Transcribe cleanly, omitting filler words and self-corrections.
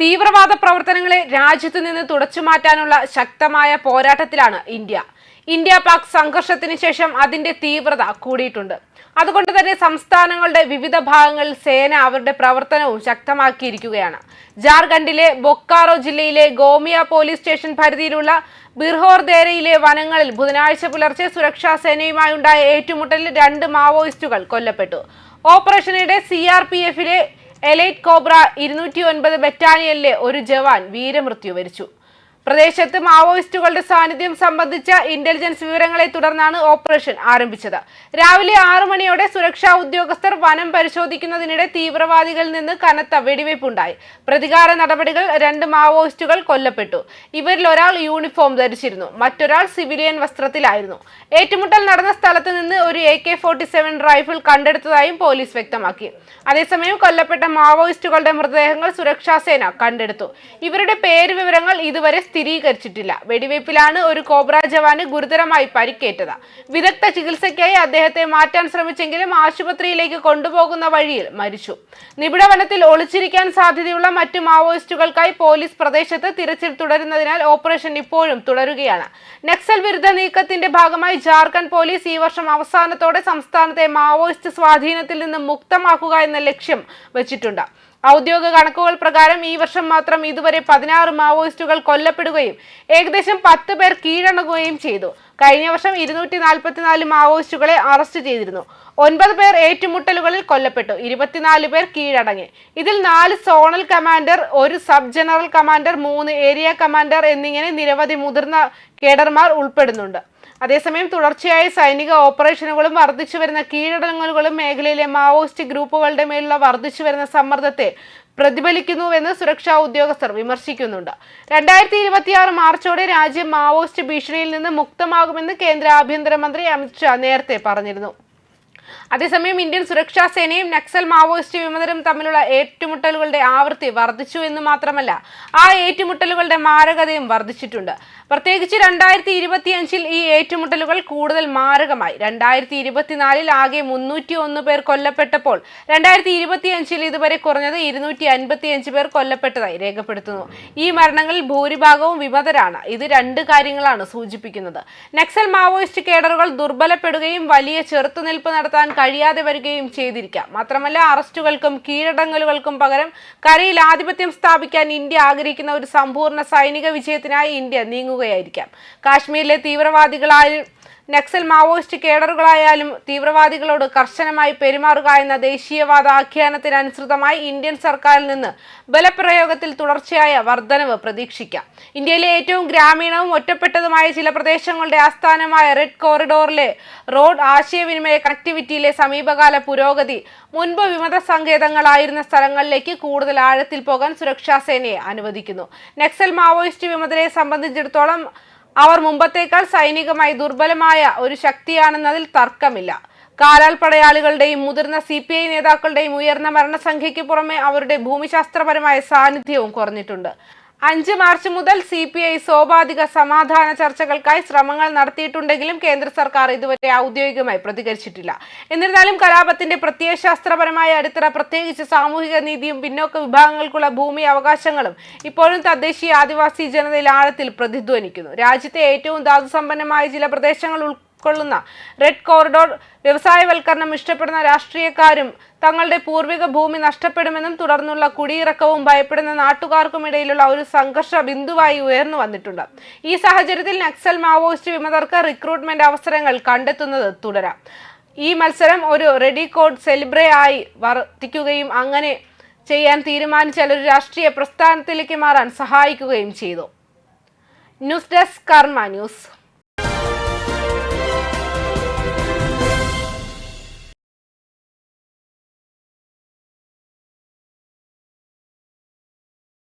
തീവ്രവാദ പ്രവർത്തനങ്ങളെ രാജ്യത്തു നിന്ന് തുടച്ചുമാറ്റാനുള്ള ശക്തമായ പോരാട്ടത്തിലാണ് ഇന്ത്യ പാക് സംഘർഷത്തിന് ശേഷം അതിന്റെ തീവ്രത കൂടിയിട്ടുണ്ട്. അതുകൊണ്ട് തന്നെ സംസ്ഥാനങ്ങളുടെ വിവിധ ഭാഗങ്ങളിൽ സേന അവരുടെ പ്രവർത്തനവും ശക്തമാക്കിയിരിക്കുകയാണ്. ജാർഖണ്ഡിലെ ബൊക്കാറോ ജില്ലയിലെ ഗോമിയ പോലീസ് സ്റ്റേഷൻ പരിധിയിലുള്ള ബിർഹോർദേരയിലെ വനങ്ങളിൽ ബുധനാഴ്ച പുലർച്ചെ സുരക്ഷാ സേനയുമായുണ്ടായ ഏറ്റുമുട്ടലിൽ 2 മാവോയിസ്റ്റുകൾ കൊല്ലപ്പെട്ടു. ഓപ്പറേഷനിടെ CRPFിലെ എലൈറ്റ് കോബ്ര 209 ബറ്റാലിയനിലെ ഒരു ജവാൻ വീരമൃത്യു വരിച്ചു. പ്രദേശത്ത് മാവോയിസ്റ്റുകളുടെ സാന്നിധ്യം സംബന്ധിച്ച ഇന്റലിജൻസ് വിവരങ്ങളെ തുടർന്നാണ് ഓപ്പറേഷൻ ആരംഭിച്ചത്. രാവിലെ 6 മണിയോടെ സുരക്ഷാ ഉദ്യോഗസ്ഥർ വനം പരിശോധിക്കുന്നതിനിടെ തീവ്രവാദികളിൽ നിന്ന് കനത്ത വെടിവയ്പുണ്ടായി. പ്രതികാര നടപടികൾ 2 മാവോയിസ്റ്റുകൾ കൊല്ലപ്പെട്ടു. ഇവരിൽ ഒരാൾ യൂണിഫോം ധരിച്ചിരുന്നു, മറ്റൊരാൾ സിവിലിയൻ വസ്ത്രത്തിലായിരുന്നു. ഏറ്റുമുട്ടൽ നടന്ന സ്ഥലത്ത് നിന്ന് ഒരു AK-47 റൈഫിൾ കണ്ടെടുത്തതായും പോലീസ് വ്യക്തമാക്കി. അതേസമയം കൊല്ലപ്പെട്ട മാവോയിസ്റ്റുകളുടെ മൃതദേഹങ്ങൾ സുരക്ഷാ സേന കണ്ടെടുത്തു. ഇവരുടെ പേര് വിവരങ്ങൾ ഇതുവരെ സ്ഥിരീകരിച്ചിട്ടില്ല. വെടിവയ്പിലാണ് ഒരു കോബ്ര ജവാന് ഗുരുതരമായി പരിക്കേറ്റത്. വിദഗ്ധ ചികിത്സയ്ക്കായി അദ്ദേഹത്തെ മാറ്റാൻ ശ്രമിച്ചെങ്കിലും ആശുപത്രിയിലേക്ക് കൊണ്ടുപോകുന്ന വഴിയിൽ മരിച്ചു. നിബിഡ വനത്തിൽ ഒളിച്ചിരിക്കാൻ സാധ്യതയുള്ള മറ്റ് മാവോയിസ്റ്റുകൾക്കായി പോലീസ് പ്രദേശത്ത് തിരച്ചിൽ തുടരുന്നതിനാൽ ഓപ്പറേഷൻ ഇപ്പോഴും തുടരുകയാണ്. നക്സൽ വിരുദ്ധ നീക്കത്തിന്റെ ഭാഗമായി ജാർഖണ്ഡ് പോലീസ് ഈ വർഷം അവസാനത്തോടെ സംസ്ഥാനത്തെ മാവോയിസ്റ്റ് സ്വാധീനത്തിൽ നിന്ന് മുക്തമാക്കുക എന്ന ലക്ഷ്യം വെച്ചിട്ടുണ്ട്. ഔദ്യോഗിക കണക്കുകൾ പ്രകാരം ഈ വർഷം മാത്രം ഇതുവരെ 16 മാവോയിസ്റ്റുകൾ കൊല്ലപ്പെടുകയും ഏകദേശം 10 പേർ കീഴടങ്ങുകയും ചെയ്തു. കഴിഞ്ഞ വർഷം 244 മാവോയിസ്റ്റുകളെ അറസ്റ്റ് ചെയ്തിരുന്നു. 9 പേർ ഏറ്റുമുട്ടലുകളിൽ കൊല്ലപ്പെട്ടു. 24 പേർ കീഴടങ്ങി. ഇതിൽ 4 zonal commander, 1 sub general commander, 3 area commander എന്നിങ്ങനെ നിരവധി മുതിർന്ന കേഡർമാർ ഉൾപ്പെടുന്നുണ്ട്. അതേസമയം തുടർച്ചയായ സൈനിക ഓപ്പറേഷനുകളും വർദ്ധിച്ചുവരുന്ന കീഴടങ്ങലുകളും മേഖലയിലെ മാവോയിസ്റ്റ് ഗ്രൂപ്പുകളുടെ മേലുള്ള വർദ്ധിച്ചുവരുന്ന സമ്മർദ്ദത്തെ പ്രതിഫലിക്കുന്നുവെന്ന് സുരക്ഷാ ഉദ്യോഗസ്ഥർ വിമർശിക്കുന്നുണ്ട്. 2026 മാർച്ചോടെ രാജ്യം മാവോയിസ്റ്റ് ഭീഷണിയിൽ നിന്ന് മുക്തമാകുമെന്ന് കേന്ദ്ര ആഭ്യന്തരമന്ത്രി അമിത് ഷാ നേരത്തെ പറഞ്ഞിരുന്നു. അതേസമയം ഇന്ത്യൻ സുരക്ഷാ സേനയും നക്സൽ മാവോയിസ്റ്റ് വിമതരും തമ്മിലുള്ള ഏറ്റുമുട്ടലുകളുടെ ആവൃത്തി വർദ്ധിച്ചു എന്ന് മാത്രമല്ല, ആ ഏറ്റുമുട്ടലുകളുടെ മാരകതയും വർദ്ധിച്ചിട്ടുണ്ട്. പ്രത്യേകിച്ച് 2025 ഈ ഏറ്റുമുട്ടലുകൾ കൂടുതൽ മാരകമായി. 2024 ആകെ 301 പേർ കൊല്ലപ്പെട്ടപ്പോൾ 2025 ഇതുവരെ കുറഞ്ഞത് 255 പേർ കൊല്ലപ്പെട്ടതായി രേഖപ്പെടുത്തുന്നു. ഈ മരണങ്ങളിൽ ഭൂരിഭാഗവും വിമതരാണ്. ഇത് 2 കാര്യങ്ങളാണ് സൂചിപ്പിക്കുന്നത്. നക്സൽ മാവോയിസ്റ്റ് കേഡറുകൾ ദുർബലപ്പെടുകയും വലിയ ചെറുത്തുനിൽപ്പ് നടത്താൻ കഴിയാതെ വരികയും ചെയ്തിരിക്കാം. മാത്രമല്ല, അറസ്റ്റുകൾക്കും കീഴടങ്ങലുകൾക്കും പകരം കരയിൽ ആധിപത്യം സ്ഥാപിക്കാൻ ഇന്ത്യ ആഗ്രഹിക്കുന്ന ഒരു സമ്പൂർണ്ണ സൈനിക വിജയത്തിനായി ഇന്ത്യ നീങ്ങുകയായിരിക്കാം. കാശ്മീരിലെ തീവ്രവാദികളായാലും നക്സൽ മാവോയിസ്റ്റ് കേഡറുകളായാലും തീവ്രവാദികളോട് കർശനമായി പെരുമാറുക എന്ന ദേശീയവാദ ആഖ്യാനത്തിനനുസൃതമായി ഇന്ത്യൻ സർക്കാരിൽ നിന്ന് ബലപ്രയോഗത്തിൽ തുടർച്ചയായ വർധനവ് പ്രതീക്ഷിക്കാം. ഇന്ത്യയിലെ ഏറ്റവും ഗ്രാമീണവും ഒറ്റപ്പെട്ടതുമായ ചില പ്രദേശങ്ങളുടെ ആസ്ഥാനമായ റെഡ് കോറിഡോറിലെ റോഡ് ആശയവിനിമയ കണക്ടിവിറ്റിയിലെ സമീപകാല പുരോഗതി മുൻപ് വിമത സങ്കേതങ്ങളായിരുന്ന സ്ഥലങ്ങളിലേക്ക് കൂടുതൽ ആഴത്തിൽ പോകാൻ സുരക്ഷാ സേനയെ അനുവദിക്കുന്നു. നക്സൽ മാവോയിസ്റ്റ് വിമതരെ സംബന്ധിച്ചിടത്തോളം അവർ മുമ്പത്തേക്കാൾ സൈനികമായി ദുർബലമായ ഒരു ശക്തിയാണെന്നതിൽ തർക്കമില്ല. കാലാൽ പടയാളികളുടെയും മുതിർന്ന CPI നേതാക്കളുടെയും ഉയർന്ന മരണസംഖ്യയ്ക്ക് പുറമെ അവരുടെ ഭൂമിശാസ്ത്രപരമായ സാന്നിധ്യവും കുറഞ്ഞിട്ടുണ്ട്. 5 മാർച്ച് മുതൽ CPI സോപാധിക സമാധാന ചർച്ചകൾക്കായി ശ്രമങ്ങൾ നടത്തിയിട്ടുണ്ടെങ്കിലും കേന്ദ്ര സർക്കാർ ഇതുവരെ ഔദ്യോഗികമായി പ്രതികരിച്ചിട്ടില്ല. എന്നിരുന്നാലും കലാപത്തിന്റെ പ്രത്യയശാസ്ത്രപരമായ അടിത്തറ, പ്രത്യേകിച്ച് സാമൂഹിക നീതിയും പിന്നോക്ക വിഭാഗങ്ങൾക്കുള്ള ഭൂമി അവകാശങ്ങളും ഇപ്പോഴും തദ്ദേശീയ ആദിവാസി ജനതയിൽ ആഴത്തിൽ പ്രതിധ്വനിക്കുന്നു. രാജ്യത്തെ ഏറ്റവും ധാതുസമ്പന്നമായ ചില പ്രദേശങ്ങൾ ഉൾക്കൊള്ളുന്ന റെഡ് കോറിഡോർ വ്യവസായവൽക്കരണം ഇഷ്ടപ്പെടുന്ന രാഷ്ട്രീയക്കാരും തങ്ങളുടെ പൂർവിക ഭൂമി നഷ്ടപ്പെടുമെന്നും തുടർന്നുള്ള കുടിയിറക്കവും ഭയപ്പെടുന്ന നാട്ടുകാർക്കുമിടയിലുള്ള ഒരു സംഘർഷ ബിന്ദുവായി ഉയർന്നു വന്നിട്ടുണ്ട്. ഈ സാഹചര്യത്തിൽ നക്സൽ മാവോയിസ്റ്റ് വിമതർക്ക് റിക്രൂട്ട്മെന്റ് അവസരങ്ങൾ കണ്ടെത്തുന്നത് തുടരാം. ഈ മത്സരം ഒരു റെഡി കോഡ് സെലിബ്രേ ആയി വർത്തിക്കുകയും അങ്ങനെ ചെയ്യാൻ തീരുമാനിച്ചാൽ ഒരു രാഷ്ട്രീയ പ്രസ്ഥാനത്തിലേക്ക് മാറാൻ സഹായിക്കുകയും ചെയ്തു. ന്യൂസ് ഡെസ്ക് കർമ്മ ന്യൂസ്.